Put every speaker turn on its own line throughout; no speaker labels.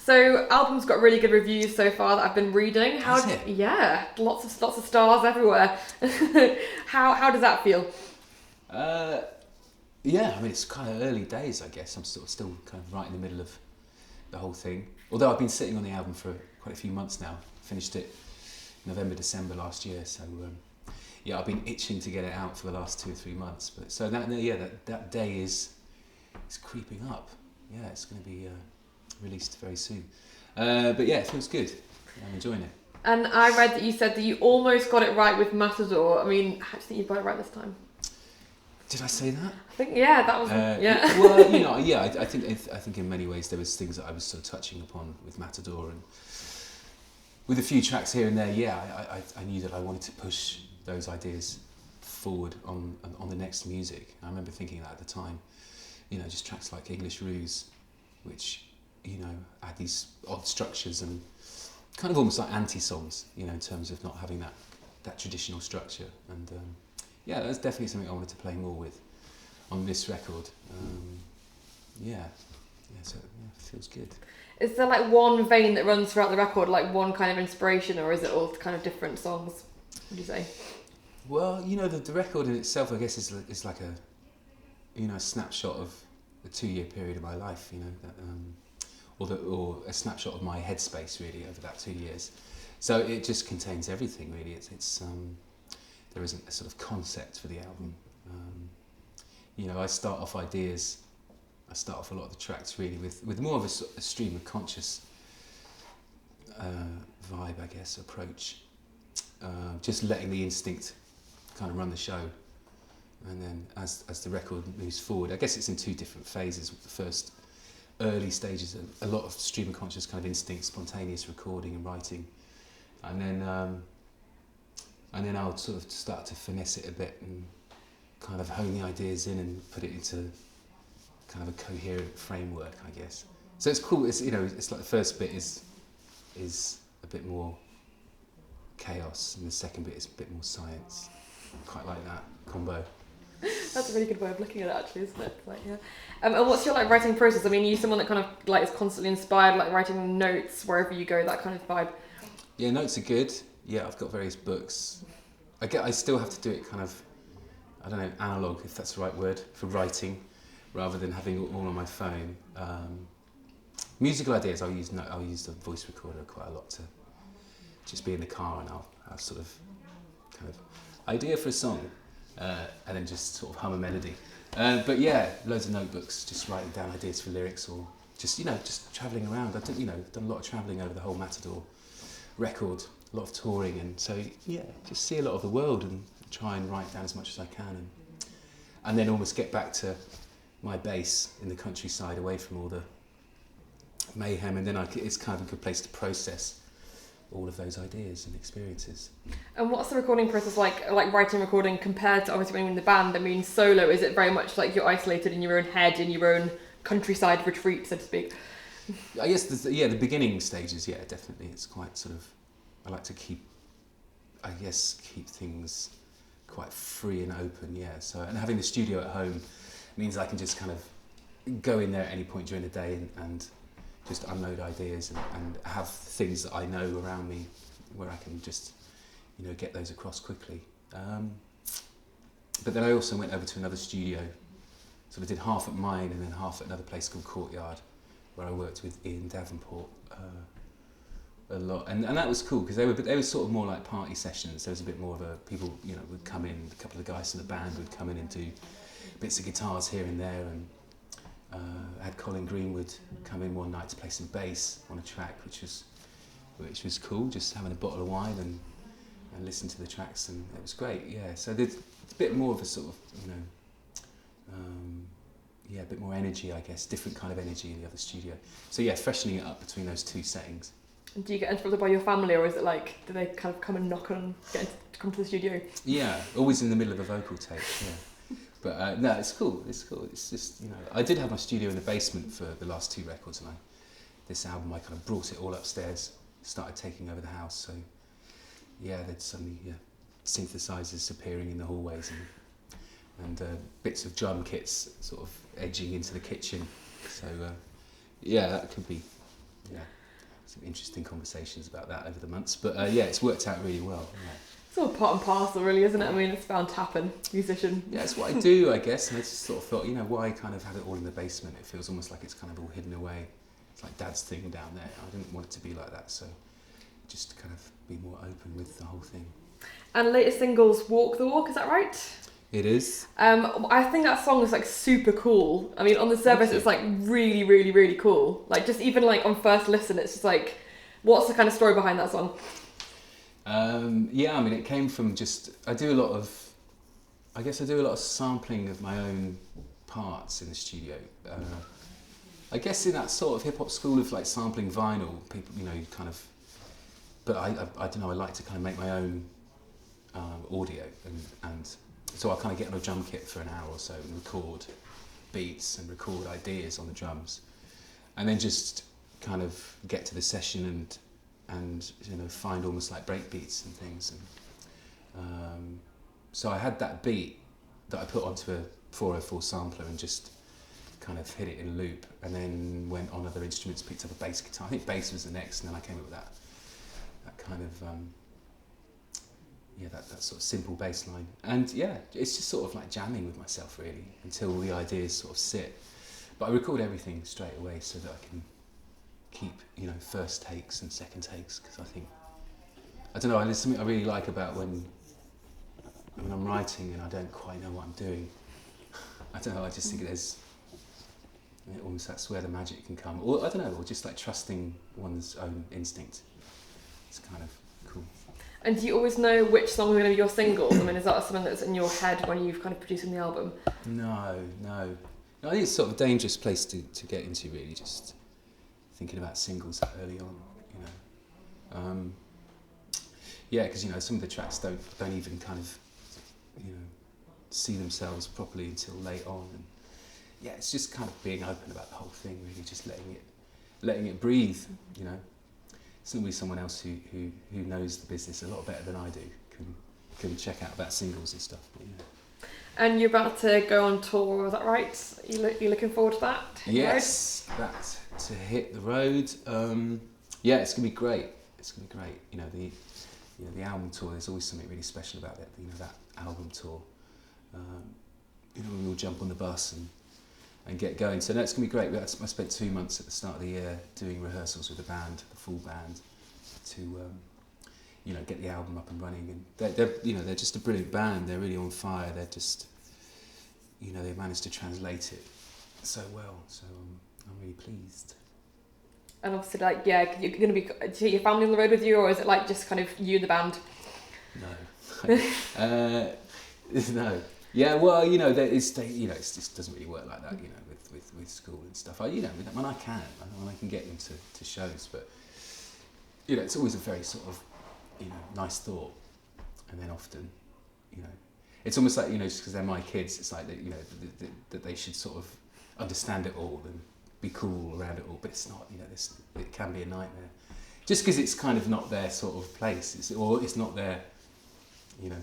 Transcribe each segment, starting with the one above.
So, album's got really good reviews so far that I've been reading.
Has it?
Yeah, lots of stars everywhere. How does that feel?
Yeah, I mean, it's kind of early days, I guess. I'm still kind of right in the middle of the whole thing. Although I've been sitting on the album for quite a few months now. Finished it November, December last year. So yeah, I've been itching to get it out for the last 2 or 3 months. But so that day is creeping up. Yeah, it's going to be released very soon. But yeah, it feels good. I'm enjoying it.
And I read that you said that you almost got it right with Matador. I mean, how do you think you got it right this time?
Did I say that?
I think that was yeah.
Well, yeah. I think in many ways there was things that I was sort of touching upon with Matador, and with a few tracks here and there. Yeah, I knew that I wanted to push those ideas forward on the next music. I remember thinking that at the time. Just tracks like English Ruse, which had these odd structures and kind of almost like anti-songs. In terms of not having that traditional structure. And yeah, that's definitely something I wanted to play more with on this record. So it feels good.
Is there like one vein that runs throughout the record, like one kind of inspiration, or is it all kind of different songs, would you say?
Well, the record in itself, I guess, is like a snapshot of a 2-year period of my life, or a snapshot of my headspace really over that 2 years. So it just contains everything really. It's there isn't a sort of concept for the album. I start off a lot of the tracks really with more of a stream of conscious vibe, I guess, approach. Just letting the instinct kind of run the show. And then as the record moves forward, I guess it's in 2 different phases. The first early stages, a lot of stream of conscious kind of instinct, spontaneous recording and writing. And then I'll sort of start to finesse it a bit and kind of hone the ideas in and put it into kind of a coherent framework, I guess. So it's cool. It's it's like the first bit is a bit more chaos, and the second bit is a bit more science. Quite like that combo.
That's a really good way of looking at it, actually, isn't it? Like, yeah. And what's your writing process? I mean, are you someone that kind of is constantly inspired, writing notes wherever you go, that kind of vibe?
Yeah, notes are good. Yeah, I've got various books. I still have to do it kind of, I don't know, analog, if that's the right word, for writing, rather than having it all on my phone. Musical ideas, I'll use the voice recorder quite a lot to just be in the car, and I'll sort of kind of idea for a song, and then just sort of hum a melody. But yeah, loads of notebooks, just writing down ideas for lyrics, or just just travelling around. I've done a lot of travelling over the whole Matador record, a lot of touring, and so yeah, just see a lot of the world and try and write down as much as I can, and then almost get back to my base in the countryside, away from all the mayhem, and then it's kind of a good place to process all of those ideas and experiences.
And what's the recording process like writing and recording compared to obviously when you're in the band? I mean, solo, is it very much like you're isolated in your own head, in your own countryside retreat, so to speak?
I guess the beginning stages, yeah, definitely. It's quite sort of, I like to keep things quite free and open, yeah. So, and having the studio at home means I can just kind of go in there at any point during the day and just unload ideas and have things that I know around me where I can just, get those across quickly. But then I also went over to another studio, sort of did half at mine and then half at another place called Courtyard, where I worked with Ian Davenport a lot, and that was cool because they were sort of more like party sessions. There was a bit more of a people would come in, a couple of the guys in the band would come in and do bits of guitars here and there, and I had Colin Greenwood come in one night to play some bass on a track, which was cool. Just having a bottle of wine and listen to the tracks, and it was great. Yeah, so there's a bit more of a sort of a bit more energy, I guess, different kind of energy in the other studio. So yeah, freshening it up between those 2 settings.
And do you get interrupted by your family, or is it do they kind of come and knock on, to come to the studio?
Yeah, always in the middle of a vocal take, yeah. But no, it's cool. It's just, I did have my studio in the basement for the last 2 records, and this album I kind of brought it all upstairs, started taking over the house. So yeah, there'd suddenly synthesizers appearing in the hallways and bits of drum kits sort of edging into the kitchen. So yeah, that could be Yeah, some interesting conversations about that over the months. But yeah, it's worked out really well. Yeah.
It's all part and parcel, really, isn't it? I mean, it's bound to happen, musician.
Yeah, it's what I do, I guess. And I just sort of thought, why kind of have it all in the basement? It feels almost like it's kind of all hidden away. It's like Dad's thing down there. I didn't want it to be like that, so just to kind of be more open with the whole thing.
And latest singles, Walk the Walk, is that right?
It is.
I think that song is like super cool. I mean, on the surface, it's like really, really, really cool. Like just even like on first listen, it's just like, what's the kind of story behind that song?
Yeah, I mean, it came from I do a lot of sampling of my own parts in the studio. I guess in that sort of hip hop school of like sampling vinyl, people, you kind of, but I don't know, I like to kind of make my own audio and so I kind of get on a drum kit for an hour or so and record beats and record ideas on the drums and then just kind of get to the session and find almost like break beats and things and so I had that beat that I put onto a 404 sampler and just kind of hit it in loop and then went on other instruments, picked up a bass guitar. I think bass was the next, and then I came up with that kind of that sort of simple bass line. And yeah, it's just sort of like jamming with myself really until the ideas sort of sit. But I record everything straight away so that I can keep first takes and second takes, because I don't know, there's something I really like about when I'm writing and I don't quite know what I'm doing. I don't know, I just think almost that's where the magic can come. Or I don't know, or just like trusting one's own instinct. It's kind of cool.
And do you always know which songs are going to be your singles? I mean, is that something that's in your head when you've kind of producing the album?
No. I think it's sort of a dangerous place to get into, really, just thinking about singles that early on, yeah, because some of the tracks don't even kind of see themselves properly until late on, and yeah, it's just kind of being open about the whole thing, really, just letting it breathe. It's normally someone else who knows the business a lot better than I do can check out about singles and stuff. But,
And you're about to go on tour, is that right? You looking forward to that?
Yes, that to hit the road. Yeah, it's gonna be great. It's gonna be great. The album tour. There's always something really special about it. That album tour. We all jump on the bus and get going. So no, it's gonna be great. I spent 2 months at the start of the year doing rehearsals with the band, the full band, to get the album up and running. And they're just a brilliant band. They're really on fire. They're just they managed to translate it so well. So I'm really pleased.
And obviously, you're going to be your family on the road with you, or is it like just kind of you and the band?
No. No. Yeah, well, it just doesn't really work like that, with school and stuff. When I can get into shows, but it's always a very sort of nice thought, and then often it's almost like just because they're my kids, it's like that they should sort of understand it all and be cool around it all, but it's not. It can be a nightmare just because it's kind of not their sort of place. It's not their you know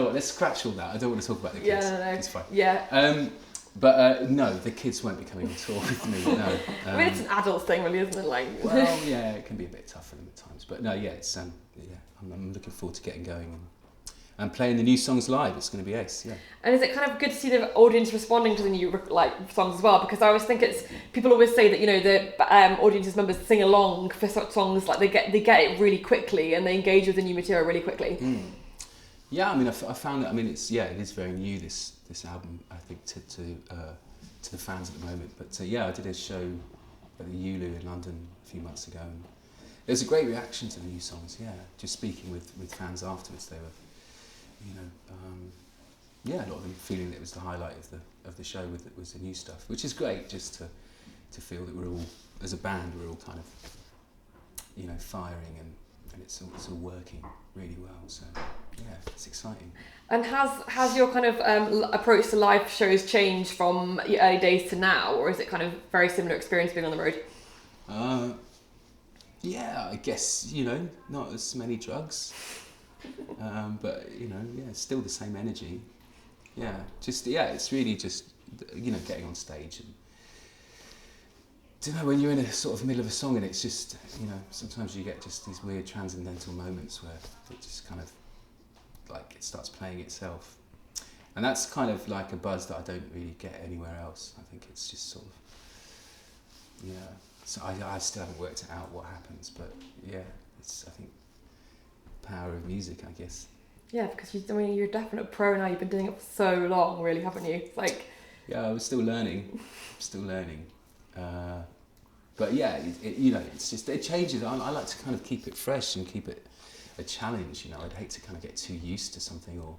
what, let's scratch all that. I don't want to talk about the kids.
Yeah, no.
It's fine.
Yeah.
But no, the kids won't be coming on tour with me. No.
I mean, it's an adult thing, really, isn't it?
Well, yeah, it can be a bit tough for them at times. But no, yeah, it's I'm looking forward to getting going and playing the new songs live. It's going to be ace. Yeah.
And is it kind of good to see the audience responding to the new songs as well? Because I always think people always say that the audience's members sing along for such songs, like they get it really quickly and they engage with the new material really quickly.
Mm. Yeah, I mean, I found that. I mean, it is very new, this album, I think, to the fans at the moment. But yeah, I did a show at the ULU in London a few months ago, and there was a great reaction to the new songs. Yeah, just speaking with fans afterwards, they were, a lot of them feeling that it was the highlight of the show was the new stuff, which is great. Just to feel that we're all, as a band, we're all kind of, firing and it's all working really well. So yeah, it's exciting. And
has your kind of approach to live shows changed from your early days to now, or is it kind of very similar experience being on the road?
Yeah, I guess not as many drugs, but still the same energy. Yeah, it's really just getting on stage and don't know, when you're in a sort of middle of a song and it's just, you know, sometimes you get just these weird transcendental moments where it just kind of, like, it starts playing itself. And that's kind of like a buzz that I don't really get anywhere else. I think it's just sort of, yeah. So I still haven't worked it out what happens, but yeah, it's, I think, power of music, I guess.
Yeah, because you're a definite pro now. You've been doing it for so long, really, haven't you? Like,
yeah, I was still learning, but yeah, you know, it's just, it changes. I like to kind of keep it fresh and keep it a challenge. You know, I'd hate to kind of get too used to something or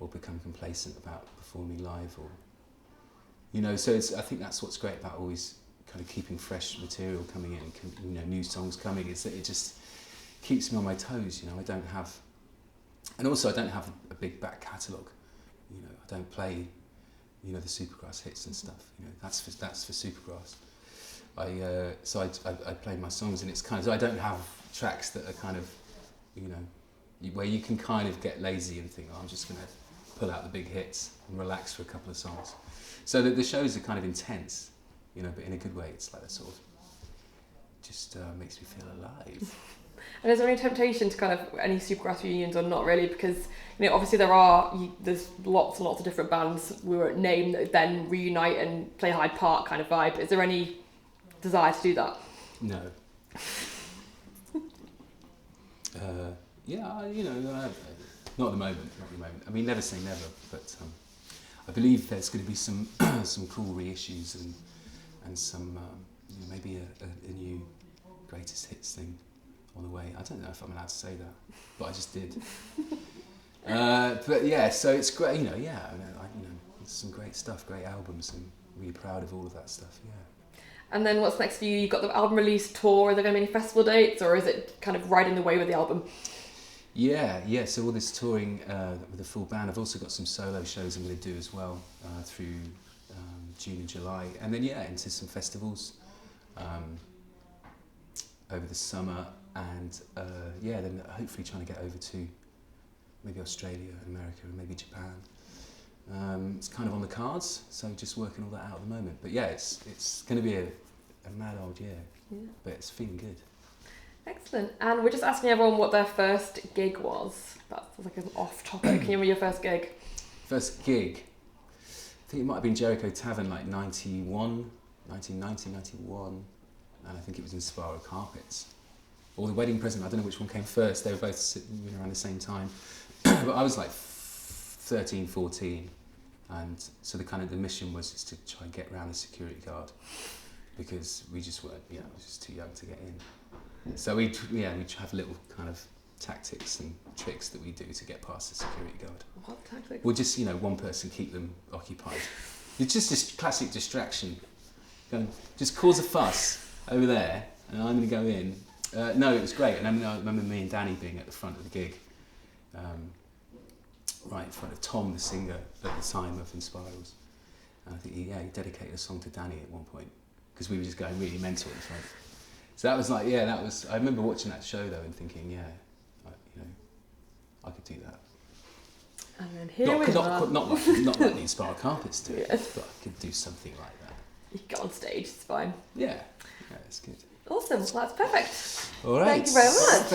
become complacent about performing live, or, you know. So I think that's what's great about always kind of keeping fresh material coming in, you know, new songs coming, is that it just keeps me on my toes. You know, I don't have a big back catalogue. You know, I don't play, you know, the Supergrass hits and stuff. You know, that's for Supergrass. I play my songs, and it's kind of, so I don't have tracks that are kind of, you know, where you can kind of get lazy and think, oh, I'm just going to pull out the big hits and relax for a couple of songs. So that the shows are kind of intense, you know, but in a good way. It's like that sort of, just makes me feel alive.
and is there any temptation to kind of any Supergrass reunions, or not really? Because, you know, obviously there's lots and lots of different bands we won't name that then reunite and play Hyde Park kind of vibe. Is there any desire to do that?
No. Yeah, you know, not at the moment. I mean, never say never, but I believe there's going to be some some cool reissues and some you know, maybe a new greatest hits thing on the way. I don't know if I'm allowed to say that, but I just did. But yeah, so it's great. You know, yeah, you know, it's some great stuff, great albums, and really proud of all of that stuff. Yeah.
And then what's next for you? You've got the album release tour. Are there going to be any festival dates, or is it kind of riding the wave of the album?
Yeah. So all this touring with a full band. I've also got some solo shows I'm going to do as well through June and July, and then into some festivals over the summer, and then hopefully trying to get over to maybe Australia and America and maybe Japan. It's kind of on the cards, so just working all that out at the moment. But yeah, it's going to be a mad old year, but it's feeling good.
Excellent. And we're just asking everyone what their first gig was. That's like an off topic. Can you remember your first gig?
First gig? I think it might have been Jericho Tavern, like 1990, 91, and I think it was in Sparrow Carpets. Or The Wedding Present, I don't know which one came first. They were both sitting around the same time. But I was like 13, 14. And so the mission was just to try and get around the security guard, because we just weren't, I was just too young to get in. So we'd have little kind of tactics and tricks that we do to get past the security guard.
What tactics?
We'll just, one person keep them occupied. It's just this classic distraction. Just cause a fuss over there, and I'm going to go in. No, it was great. And I remember me and Danny being at the front of the gig. Right in front of Tom, the singer at the time of Inspirals. And I think he dedicated a song to Danny at one point, because we were just going really mental in front. So that was like, I remember watching that show though and thinking, I could do that.
And then here we are.
Not like the Inspired Carpets do, but I could do something like that.
You can get on stage, it's fine.
Yeah, it's good.
Awesome, well, that's perfect.
All right.
Thank you very much.